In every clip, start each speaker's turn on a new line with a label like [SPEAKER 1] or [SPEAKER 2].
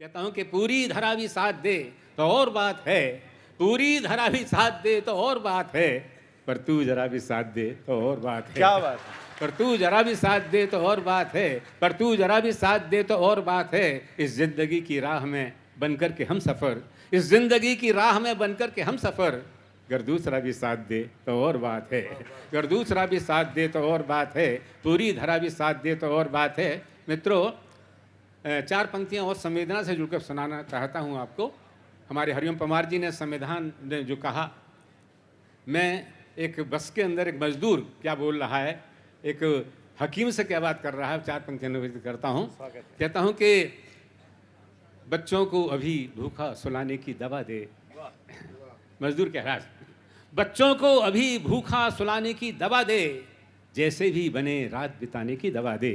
[SPEAKER 1] कहता हूं कि पूरी धरा भी साथ दे तो और बात है, पूरी धरा भी साथ दे तो और बात है, पर तू जरा भी साथ दे तो और बात है।
[SPEAKER 2] क्या बात है।
[SPEAKER 1] पर तू जरा भी साथ दे तो और बात है, पर तू जरा भी साथ दे तो और बात है। इस जिंदगी की राह में बनकर के हम सफ़र, इस जिंदगी की राह में बनकर के हम सफ़र, अगर दूसरा भी साथ दे तो और बात है, अगर दूसरा भी साथ दे तो और बात है, पूरी धरा भी साथ दे तो और बात है। मित्रों, चार पंक्तियां और संवेदना से जुड़कर सुनाना चाहता हूं आपको। हमारे हरिओम परमार जी ने संविधान ने जो कहा, मैं एक बस के अंदर एक मजदूर क्या बोल रहा है, एक हकीम से क्या बात कर रहा है, चार पंक्तियां निवेदित करता हूं। कहता हूं कि बच्चों को अभी भूखा सुलाने की दवा दे। मजदूर कह रहा है, बच्चों को अभी भूखा सुलाने की दवा दे, जैसे भी बने रात बिताने की दवा दे,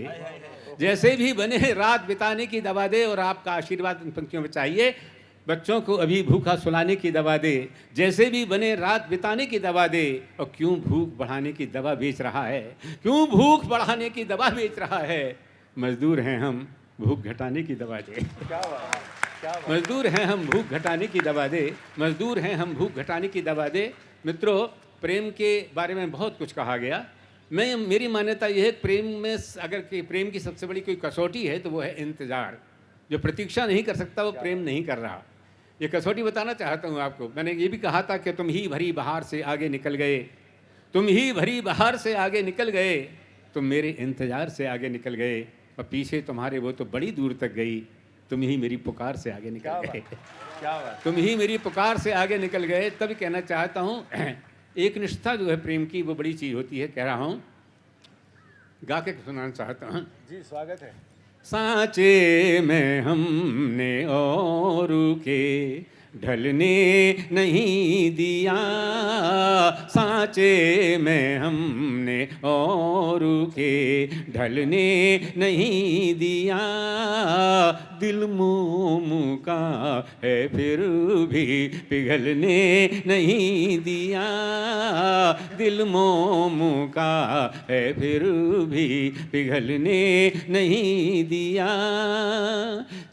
[SPEAKER 1] जैसे भी बने रात बिताने की दवा दे। और आपका आशीर्वाद इन पंक्तियों में चाहिए। बच्चों को अभी भूखा सुलाने की दवा दे, जैसे भी बने रात बिताने की दवा दे। और क्यों भूख बढ़ाने की दवा बेच रहा है, क्यों भूख बढ़ाने की दवा बेच रहा है। मजदूर हैं हम, भूख घटाने की दवा दे।
[SPEAKER 2] क्या बात है, क्या बात।
[SPEAKER 1] मजदूर हैं हम, भूख घटाने की दवा दे, मजदूर हैं हम, भूख घटाने की दवा दे। मित्रों, प्रेम के बारे में बहुत कुछ कहा गया। मेरी मान्यता यह है, प्रेम में अगर प्रेम की सबसे बड़ी कोई कसौटी है तो वो है इंतज़ार। जो प्रतीक्षा नहीं कर सकता वो प्रेम नहीं कर रहा। ये कसौटी बताना चाहता हूँ आपको। मैंने ये भी कहा था कि तुम ही भरी बहार से आगे निकल गए, तुम ही भरी बहार से आगे निकल गए, तुम मेरे इंतज़ार से आगे निकल गए, और पीछे तुम्हारे वो तो बड़ी दूर तक गई, तुम ही मेरी पुकार से आगे निकल गए।
[SPEAKER 2] क्या बात।
[SPEAKER 1] तुम ही मेरी पुकार से आगे निकल गए। तब कहना चाहता हूँ, एक निष्ठा जो है प्रेम की, वो बड़ी चीज़ होती है। कह रहा हूँ, गा के सुनाना चाहता हूँ।
[SPEAKER 2] जी, स्वागत है।
[SPEAKER 1] सांचे में हमने और के ढलने नहीं दिया, सांचे में हमने और के ढलने नहीं दिया। दिल मोम का है फिर भी पिघलने नहीं दिया, दिल मोम का है फिर भी पिघलने नहीं दिया।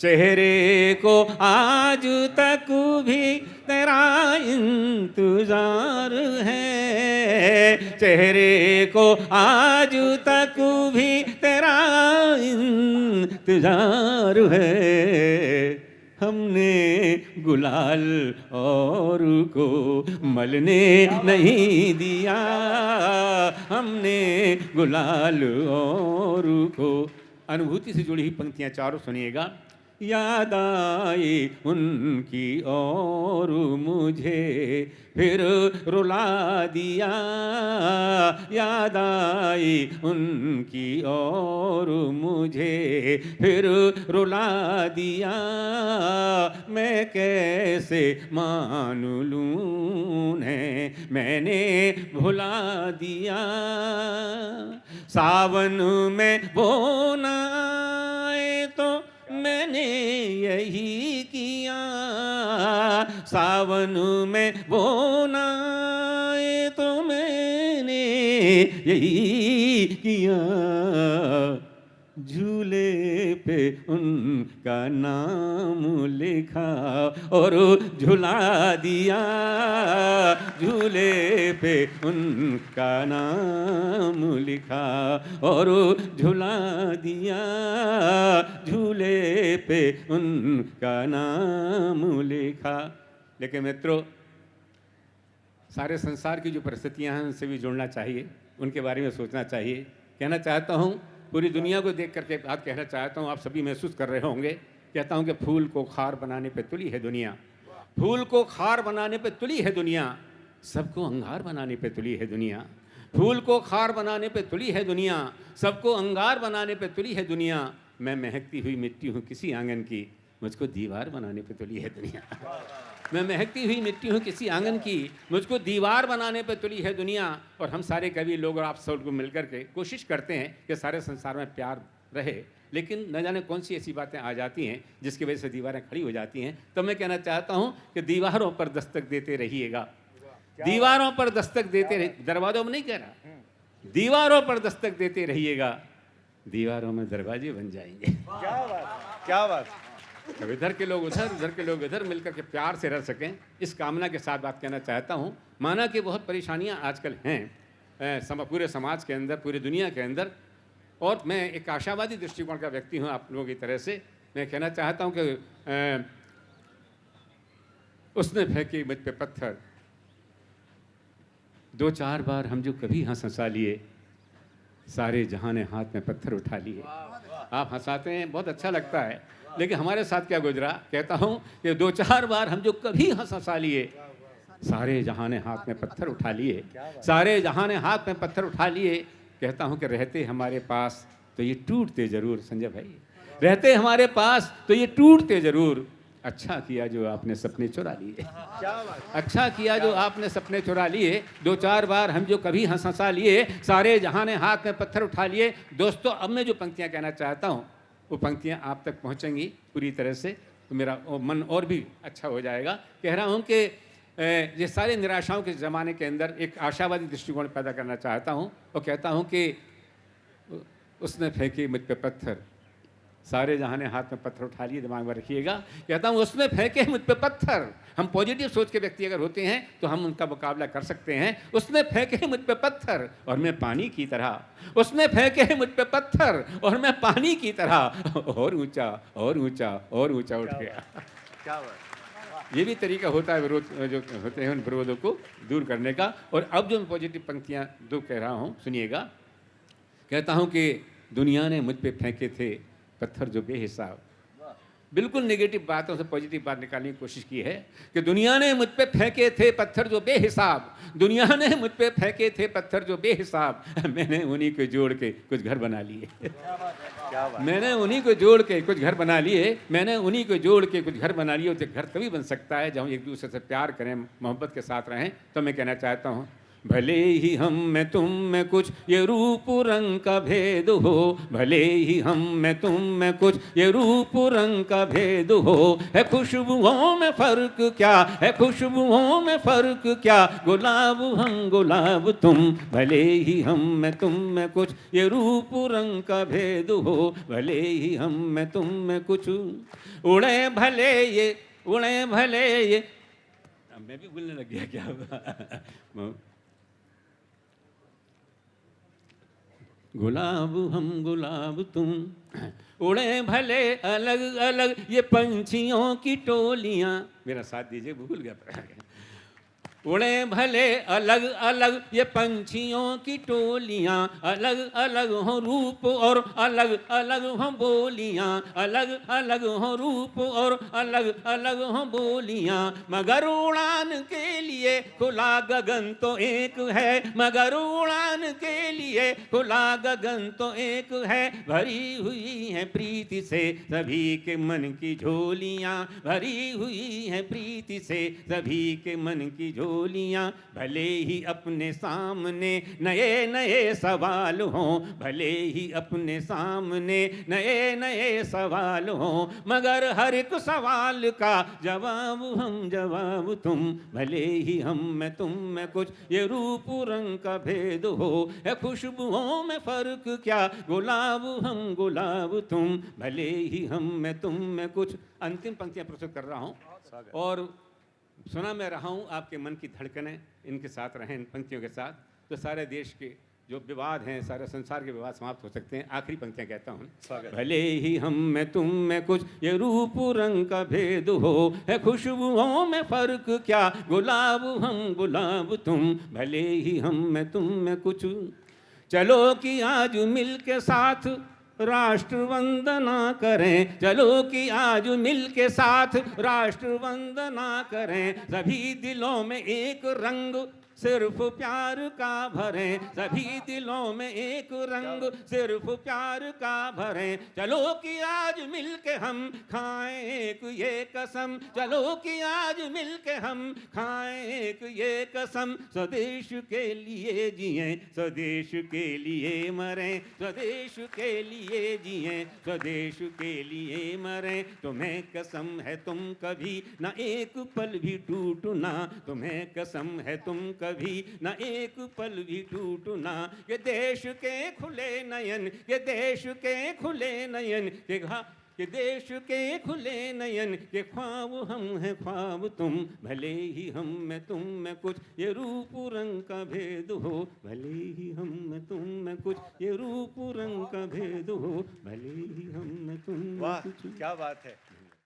[SPEAKER 1] चेहरे को आज तक भी तेरा इंतजार है, चेहरे को आज तक भी तेरा इंतजार है। हमने गुलाल और को मलने नहीं दिया, हमने गुलाल और को। अनुभूति से जुड़ी हुई पंक्तियां चारों सुनिएगा। याद आई उनकी और मुझे फिर रुला दिया, याद आई उनकी और मुझे फिर रुला दिया। मैं कैसे मान लूं ने मैंने भुला दिया। सावन में वो न आए तो मैंने यही किया, सावन में वो न आए तो मैंने यही किया। झूले पे उनका नाम लिखा और झुला दिया, झूले पे उनका नाम लिखा और झुला दिया, झूले पे उनका नाम लिखा। लेकिन मित्रों, सारे संसार की जो परिस्थितियां हैं उनसे भी जुड़ना चाहिए, उनके बारे में सोचना चाहिए। कहना चाहता हूँ, पूरी दुनिया को देख करके बात कहना चाहता हूँ, आप सभी महसूस कर रहे होंगे। कहता हूँ कि फूल को खार बनाने पे तुली है दुनिया, फूल को खार बनाने पे तुली है दुनिया, सबको अंगार बनाने पे तुली है दुनिया। फूल को खार बनाने पे तुली है दुनिया, सबको अंगार बनाने पे तुली है दुनिया। मैं महकती हुई मिट्टी हूँ किसी आंगन की, मुझको दीवार बनाने पे तुली है दुनिया। मैं महकती हुई मिट्टी हूँ किसी आंगन की, मुझको दीवार बनाने पर तुली है दुनिया। और हम सारे कवि लोग और आप सब को मिलकर के कोशिश करते हैं कि सारे संसार में प्यार रहे, लेकिन न जाने कौन सी ऐसी बातें आ जाती हैं जिसकी वजह से दीवारें खड़ी हो जाती हैं। तो मैं कहना चाहता हूँ कि दीवारों पर दस्तक देते रहिएगा, दीवारों पर दस्तक देते रहिए, दरवाजों में नहीं कह रहा, दीवारों पर दस्तक देते रहिएगा, दीवारों में दरवाजे बन जाएंगे।
[SPEAKER 2] क्या बात, क्या बात।
[SPEAKER 1] अब इधर के लोग उधर, उधर के लोग इधर, मिलकर के प्यार से रह सकें, इस कामना के साथ बात कहना चाहता हूँ। माना कि बहुत परेशानियाँ आजकल हैं पूरे समाज के अंदर, पूरी दुनिया के अंदर, और मैं एक आशावादी दृष्टिकोण का व्यक्ति हूँ आप लोगों की तरह से। मैं कहना चाहता हूँ कि उसने फेंके मुझ पे पत्थर, 2-4 बार हम जो कभी हंसा लिए, सारे जहां ने हाथ में पत्थर उठा लिए। आप हंसाते हैं, बहुत अच्छा लगता है, लेकिन हमारे साथ क्या गुजरा, कहता हूँ कि 2-4 बार हम जो कभी हंसा लिए, सारे जहां ने हाथ में पत्थर उठा लिए, सारे जहां ने हाथ में पत्थर उठा लिए। कहता हूँ कि रहते हमारे पास तो ये टूटते जरूर, संजय भाई, रहते हमारे पास तो ये टूटते जरूर। अच्छा किया जो आपने सपने चुरा लिए, अच्छा किया जो आपने सपने चुरा लिए। 2-4 बार हम जो कभी हंसा लिए, सारे जहां ने हाथ में पत्थर उठा लिए। दोस्तों, अब मैं जो पंक्तियां कहना चाहता हूं, वो पंक्तियां आप तक पहुंचेंगी पूरी तरह से, तो मेरा मन और भी अच्छा हो जाएगा। कह रहा हूं कि ये सारे निराशाओं के ज़माने के अंदर एक आशावादी दृष्टिकोण पैदा करना चाहता हूँ, और कहता हूँ कि उसने फेंके मुझ पे पत्थर, सारे जहां ने हाथ में पत्थर उठा लिए, दिमाग में रखिएगा। कहता हूँ उसने फेंके मुझ पे पत्थर। हम पॉजिटिव सोच के व्यक्ति अगर होते हैं तो हम उनका मुकाबला कर सकते हैं। उसने फेंके मुझ पे पत्थर और मैं पानी की तरह, उसने फेंके मुझ पे पत्थर और मैं पानी की तरह और ऊंचा और ऊंचा और ऊंचा उठ गया।
[SPEAKER 2] क्या बात।
[SPEAKER 1] ये भी तरीका होता है विरोध जो होते हैं उन विरोधों को दूर करने का। और अब जो मैं पॉजिटिव पंक्तियां 2 कह रहा हूँ, सुनिएगा। कहता हूँ कि दुनिया ने मुझ पे फेंके थे पत्थर जो बेहिसाब। बिल्कुल नेगेटिव बातों से पॉजिटिव बात निकालने की कोशिश की है कि दुनिया ने मुझ पे फेंके थे पत्थर जो बेहिसाब, दुनिया ने मुझ पे फेंके थे पत्थर जो बेहिसाब, मैंने उन्हीं को जोड़ के कुछ घर बना लिए। मैंने उन्हीं को जोड़ के कुछ घर बना लिए, मैंने उन्हीं को जोड़ के कुछ घर बना लिए। तो घर तभी बन सकता है जब हम एक दूसरे से प्यार करें, मोहब्बत के साथ रहें। तो मैं कहना चाहता हूँ, भले ही हम में तुम में कुछ ये रूप रंग का भेद हो, भले ही हम में तुम में कुछ ये रूप रंग का भेद हो, है खुशबुओं में फर्क क्या, है खुशबुओं में फर्क क्या, गुलाब हम गुलाब तुम, भले ही हम में तुम में कुछ ये रूप रंग का भेद हो, भले ही हम में तुम में कुछ उड़े भले ये, उड़े भले ये। मैं भी बोलने लग गया क्या। गुलाब हम गुलाब तुम, उड़े भले अलग अलग ये पंछियों की टोलियां। मेरा साथ दीजिए, भूल गया। उड़े भले अलग अलग ये पंछियों की टोलियां, अलग अलग हो रूप और अलग अलग हो बोलियां, अलग अलग हो रूप और अलग अलग हो बोलियां, मगर उड़ान के लिए खुला गगन तो एक है, मगर उड़ान के लिए खुला गगन तो एक है, भरी हुई है प्रीति से सभी के मन की झोलियां, भरी हुई है प्रीति से सभी के मन की झोलियां, भले ही अपने सामने नए नए सवाल हों, भले ही अपने सामने नए नए सवाल हों, मगर हर एक सवाल का जवाब हम जवाब तुम, भले ही हम में तुम में कुछ ये रूप रंग का भेद हो, है खुशबुओं में फर्क क्या, गुलाब हम गुलाब तुम, भले ही हम में तुम में कुछ। अंतिम पंक्तियां प्रस्तुत कर रहा हूं, और सुना मैं रहा हूँ आपके मन की धड़कनें इनके साथ रहें, इन पंक्तियों के साथ, तो सारे देश के जो विवाद हैं, सारे संसार के विवाद समाप्त हो सकते हैं। आखिरी पंक्तियाँ कहता हूँ, भले ही हम में तुम में कुछ ये रूप रंग का भेद हो, है खुशबुओं में फर्क क्या, गुलाब हम गुलाब तुम, भले ही हम में तुम में कुछ। चलो कि आज मिल के साथ राष्ट्र वंदना करें, चलो कि आज मिल के साथ राष्ट्र वंदना करें, सभी दिलों में एक रंग सिर्फ प्यार का भरें, सभी दिलों में एक रंग सिर्फ प्यार का भरें, चलो कि आज मिल के हम खाएं एक ये कसम, चलो कि आज मिल के हम खाएं एक ये कसम, स्वदेश के लिए जिएं स्वदेश के लिए मरें, स्वदेश के लिए जिएं स्वदेश के लिए मरें, तुम्हें कसम है तुम कभी न एक पल भी टूटना, तुम्हें कसम है तुम कभी न एक पल भी टूटना, ये देश के खुले नयन, ये देश के खुले नयन, कि देश के खुले नयन के ख्वाब हम हैं ख्वाब तुम, भले ही हम में तुम में कुछ ये रूप रंग का भेद हो, भले ही हम में तुम में कुछ ये रूप रंग का भेद हो, भले ही हम में तुम में
[SPEAKER 2] वाह
[SPEAKER 1] कुछ।
[SPEAKER 2] क्या बात है।